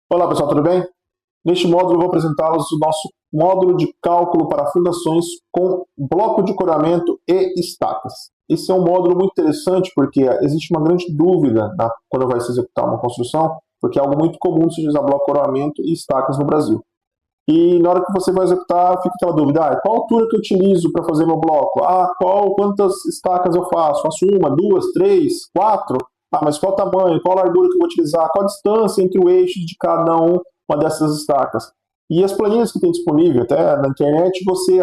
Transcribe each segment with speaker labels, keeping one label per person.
Speaker 1: Olá pessoal, tudo bem? Neste módulo eu vou apresentá-los o nosso módulo de cálculo para fundações com bloco de coramento e estacas. Esse é um módulo muito interessante porque existe uma grande dúvida quando vai se executar uma construção, porque é algo muito comum se usar bloco de coramento e estacas no Brasil. E na hora que você vai executar, fica aquela dúvida, qual altura que eu utilizo para fazer meu bloco? Quantas estacas eu faço? Faço uma, duas, três, quatro? Mas qual tamanho, qual largura que eu vou utilizar? Qual a distância entre o eixo de cada uma dessas estacas? E as planilhas que tem disponível até na internet, você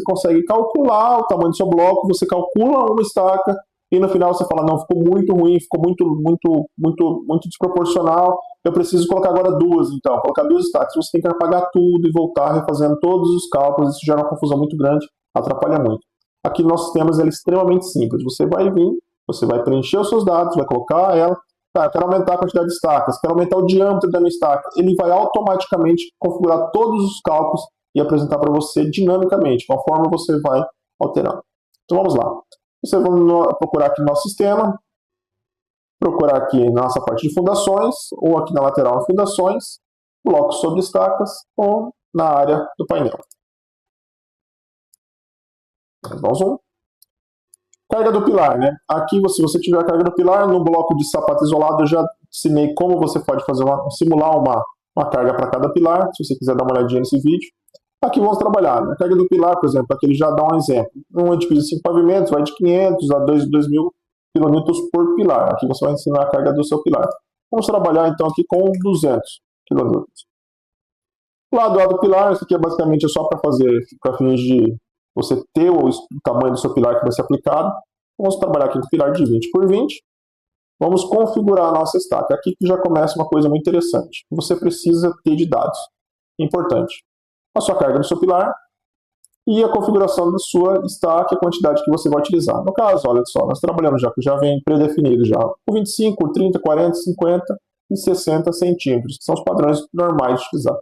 Speaker 1: consegue calcular o tamanho do seu bloco, você calcula uma estaca e no final você fala, não, ficou muito ruim, ficou muito desproporcional, eu preciso colocar agora duas, então, colocar duas estacas, você tem que apagar tudo e voltar refazendo todos os cálculos, isso gera uma confusão muito grande, atrapalha muito. Aqui nossos sistemas é extremamente simples, você vai vir, você vai preencher os seus dados, vai colocar ela, quero aumentar a quantidade de estacas, quero aumentar o diâmetro da minha estaca, ele vai automaticamente configurar todos os cálculos e apresentar para você dinamicamente, conforme você vai alterando. Então vamos lá. Você vai procurar aqui no nosso sistema, procurar aqui na nossa parte de fundações, ou aqui na lateral fundações, blocos sobre estacas, ou na área do painel. Dá um zoom. Carga do pilar, né? Aqui, se você tiver a carga do pilar, no bloco de sapato isolado, eu já ensinei como você pode simular uma carga para cada pilar, se você quiser dar uma olhadinha nesse vídeo. Aqui vamos trabalhar. Na carga do pilar, por exemplo, aqui ele já dá um exemplo. Um edifício de 5 pavimentos vai de 500 a 2.000 kN por pilar. Aqui você vai ensinar a carga do seu pilar. Vamos trabalhar então aqui com 200 kN. O lado do pilar, isso aqui é basicamente só para fins de você ter o tamanho do seu pilar que vai ser aplicado. Vamos trabalhar aqui com o pilar de 20 por 20. Vamos configurar a nossa estaca. Aqui que já começa uma coisa muito interessante. Você precisa ter de dados. Importante. A sua carga do seu pilar e a configuração da sua estaca, a quantidade que você vai utilizar. No caso, olha só, nós trabalhamos já vem predefinido já com 25, 30, 40, 50 e 60 centímetros, que são os padrões normais de utilizar.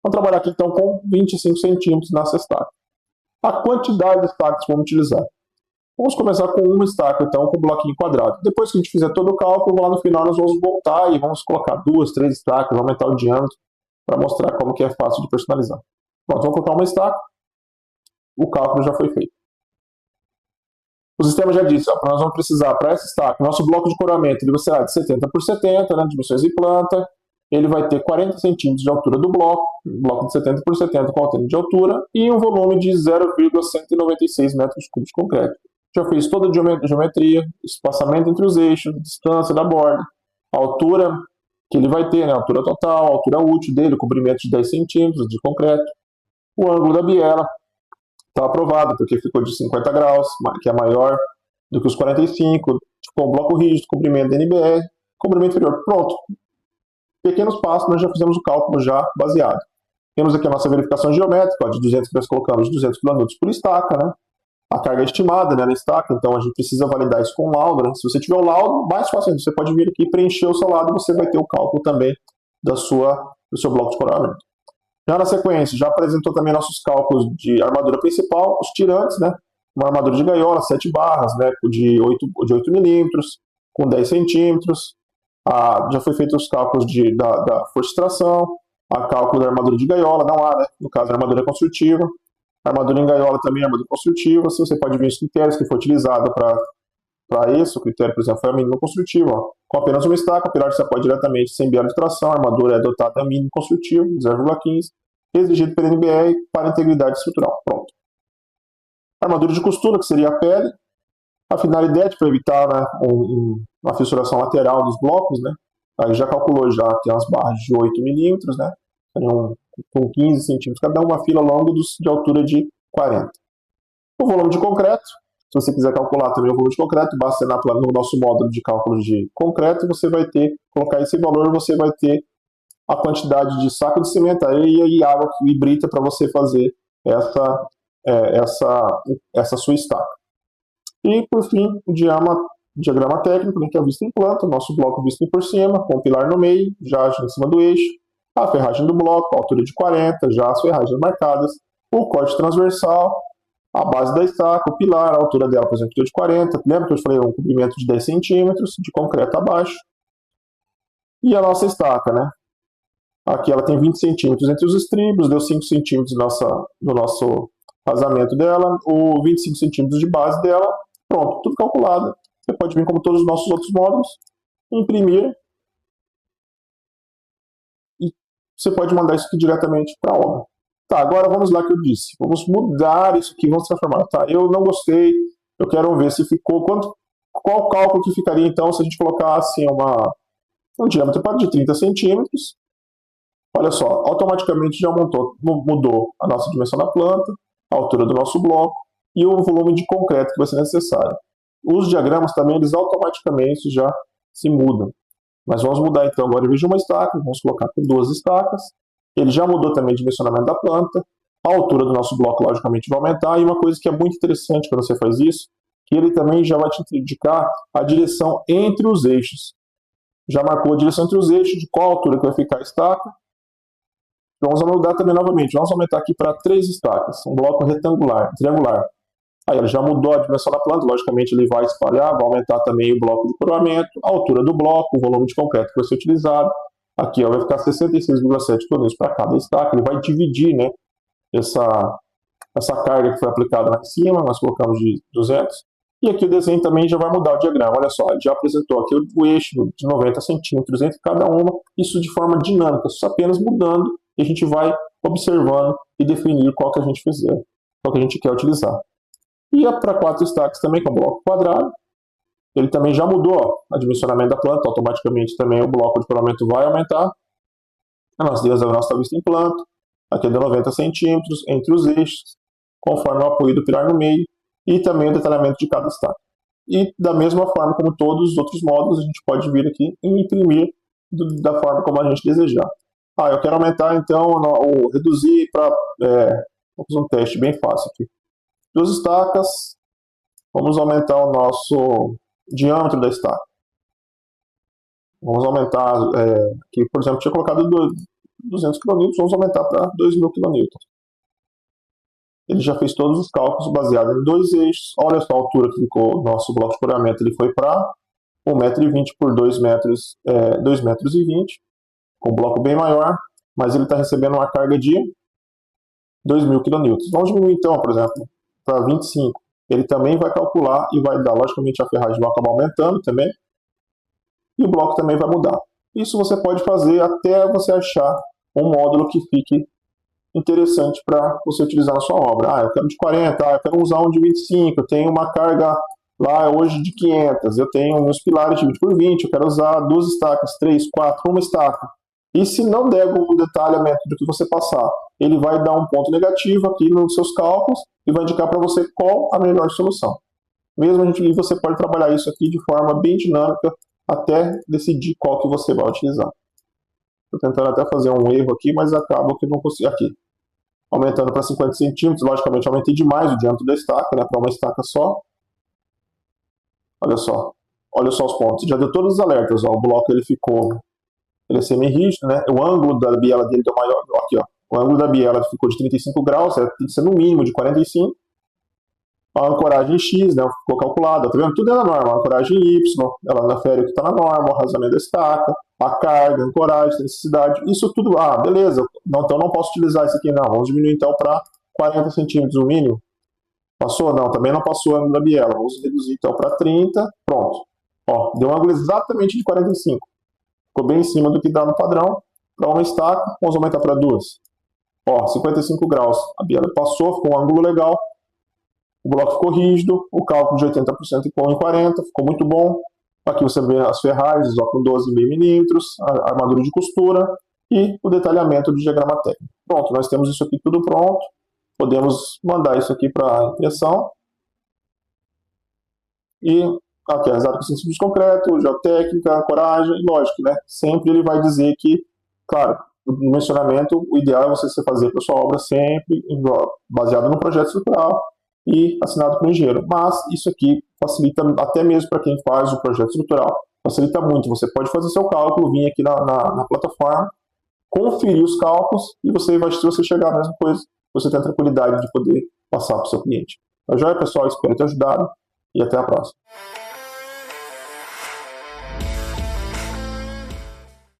Speaker 1: Vamos trabalhar aqui então com 25 centímetros nessa estaca. A quantidade de estacas que vamos utilizar. Vamos começar com uma estaca, então, com um bloquinho quadrado. Depois que a gente fizer todo o cálculo, lá no final nós vamos voltar e vamos colocar 2, 3 estacas, aumentar o diâmetro, para mostrar como que é fácil de personalizar. Pronto, vamos colocar uma estaca. O cálculo já foi feito. O sistema já disse, nós vamos precisar, para essa estaca, nosso bloco de coramento ele será de 70 por 70, né, dimensões de planta. Ele vai ter 40 centímetros de altura do bloco de 70 por 70 com alternância de altura, e um volume de 0,196 metros cúbicos de concreto. Já fiz toda a geometria, espaçamento entre os eixos, distância da borda, a altura que ele vai ter, né, a altura total, a altura útil dele, o comprimento de 10 centímetros de concreto. O ângulo da biela está aprovado, porque ficou de 50 graus, que é maior do que os 45, ficou um bloco rígido, comprimento da NBR, comprimento inferior. Pronto. Pequenos passos, nós já fizemos o cálculo já baseado. Temos aqui a nossa verificação geométrica, de 200 que nós colocamos, de 200 kN por estaca, né? A carga estimada, né, na estaca, então a gente precisa validar isso com o laudo, né? Se você tiver o laudo, mais fácil, você pode vir aqui preencher o seu lado e você vai ter o cálculo também do seu bloco de coramento. Já na sequência, já apresentou também nossos cálculos de armadura principal, os tirantes, né? Uma armadura de gaiola, 7 barras, né? De 8 milímetros, com 10 centímetros. Já foi feito os cálculos da força de tração, a cálculo da armadura de gaiola, não há, né? No caso, a armadura construtiva. A armadura em gaiola também é armadura construtiva. Se você pode ver os critérios que foi utilizado para isso, o critério, por exemplo, foi a mínima construtiva. Ó. Com apenas uma estaca, o pilar se apoia diretamente sem biela de tração, a armadura é dotada da mínima construtiva, 0,15, exigido pela NBR para integridade estrutural. Pronto. A armadura de costura, que seria a pele, a finalidade para evitar, né, uma fissuração lateral dos blocos, né? Aí já calculou já tem umas barras de 8 milímetros, né? Com 15 centímetros cada uma fila longa de altura de 40. O volume de concreto, se você quiser calcular também o volume de concreto, basta ir no nosso módulo de cálculo de concreto, você vai colocar esse valor, você vai ter a quantidade de saco de cimento, areia e água e brita para você fazer essa sua estaca. E, por fim, o diagrama técnico, né, que é visto em planta, nosso bloco visto por cima, com o pilar no meio, já em cima do eixo, a ferragem do bloco, a altura de 40, já as ferragens marcadas, o corte transversal, a base da estaca, o pilar, a altura dela, por exemplo, de 40, lembra que eu falei um comprimento de 10 centímetros, de concreto abaixo, e a nossa estaca, né? Aqui ela tem 20 centímetros entre os estribos, deu 5 centímetros no nosso vazamento dela, o 25 centímetros de base dela, pronto, tudo calculado. Você pode vir como todos os nossos outros módulos, imprimir, e você pode mandar isso aqui diretamente para a obra. Tá, agora vamos lá que eu disse. Vamos mudar isso aqui, vamos transformar. Tá, eu não gostei, eu quero ver se ficou, qual cálculo que ficaria então se a gente colocasse um diâmetro de 30 centímetros. Olha só, automaticamente já mudou a nossa dimensão da planta, a altura do nosso bloco e o volume de concreto que vai ser necessário. Os diagramas também, eles automaticamente já se mudam. Mas vamos mudar então agora, em vez de uma estaca, vamos colocar com 2 estacas. Ele já mudou também o dimensionamento da planta, a altura do nosso bloco logicamente vai aumentar, e uma coisa que é muito interessante quando você faz isso, que ele também já vai te indicar a direção entre os eixos. Já marcou a direção entre os eixos, de qual altura que vai ficar a estaca. Vamos mudar também novamente, vamos aumentar aqui para 3 estacas, um bloco triangular. Aí ele já mudou a dimensão da planta, logicamente ele vai espalhar, vai aumentar também o bloco de coroamento, a altura do bloco, o volume de concreto que vai ser utilizado. Aqui vai ficar 66,7 kN para cada estaca, ele vai dividir, né, essa carga que foi aplicada lá em cima, nós colocamos de 200. E aqui o desenho também já vai mudar o diagrama, olha só, ele já apresentou aqui o eixo de 90 centímetros entre cada uma, isso de forma dinâmica, só apenas mudando, e a gente vai observando e definir qual que a gente fizer, qual que a gente quer utilizar. E para 4 estacas também, com o bloco quadrado, ele também já mudou o dimensionamento da planta, automaticamente também o bloco de coroamento vai aumentar. Nós temos a nossa vista em planta, aqui é de 90 centímetros entre os eixos, conforme o apoio do pilar no meio, e também o detalhamento de cada estaca. E da mesma forma como todos os outros módulos, a gente pode vir aqui e imprimir da forma como a gente desejar. Eu quero aumentar então, ou reduzir para... vamos fazer um teste bem fácil aqui. 2 estacas, vamos aumentar o nosso diâmetro da estaca. Vamos aumentar, aqui por exemplo, tinha colocado 200 kN, vamos aumentar para 2.000 kN. Ele já fez todos os cálculos baseados em 2 eixos. Olha só a altura que ficou o nosso bloco de coroamento, ele foi para 1,20 m por 2,20 m, com um bloco bem maior, mas ele está recebendo uma carga de 2.000 kN. Vamos diminuir então, por exemplo, para 25. Ele também vai calcular e vai dar, logicamente, a ferragem vai acabar aumentando também, e o bloco também vai mudar. Isso você pode fazer até você achar um módulo que fique interessante para você utilizar na sua obra. Eu quero de 40, eu quero usar um de 25, eu tenho uma carga lá hoje de 500, eu tenho meus pilares de 20 por 20, eu quero usar 2 estacas, 3, 4, uma estaca. E se não der o detalhamento do que você passar, ele vai dar um ponto negativo aqui nos seus cálculos e vai indicar para você qual a melhor solução. Mesmo você pode trabalhar isso aqui de forma bem dinâmica até decidir qual que você vai utilizar. Estou tentando até fazer um erro aqui, mas acaba que não consigo. Aqui, aumentando para 50 centímetros, logicamente aumentei demais o diâmetro da estaca, né, para uma estaca só. Olha só os pontos. Já deu todos os alertas. O bloco ele é semi-rígido, né? O ângulo da biela dele deu maior. Aqui, ó. O ângulo da biela ficou de 35 graus, tem que ser no mínimo de 45. A ancoragem X, né, ficou calculada, tá vendo? Tudo é na norma. A ancoragem Y, ela afere o que está na norma, o rasamento da estaca, a carga, a ancoragem, a necessidade, isso tudo, beleza, não, então não posso utilizar isso aqui, não. Vamos diminuir então para 40 centímetros o mínimo. Passou? Não, também não passou o ângulo da biela. Vamos reduzir então para 30, pronto. Ó, deu um ângulo exatamente de 45. Ficou bem em cima do que dá no padrão. Para uma estaca, vamos aumentar para 2. Ó, 55 graus. A biela passou, ficou um ângulo legal. O bloco ficou rígido, o cálculo de 80% ficou em 40%, ficou muito bom. Aqui você vê as ferragens com 12,5 mm, a armadura de costura e o detalhamento do diagrama técnico. Pronto, nós temos isso aqui tudo pronto. Podemos mandar isso aqui para impressão. E aqui as áreas de concreto, geotécnica, ancoragem, lógico, né? Sempre ele vai dizer que, claro, o dimensionamento, o ideal é você fazer para sua obra sempre baseado no projeto estrutural e assinado pelo engenheiro. Mas isso aqui facilita até mesmo para quem faz o projeto estrutural, facilita muito. Você pode fazer seu cálculo, vir aqui na plataforma, conferir os cálculos e se você chegar à mesma coisa, você tem a tranquilidade de poder passar para o seu cliente. Então, joia, pessoal, espero ter ajudado e até a próxima.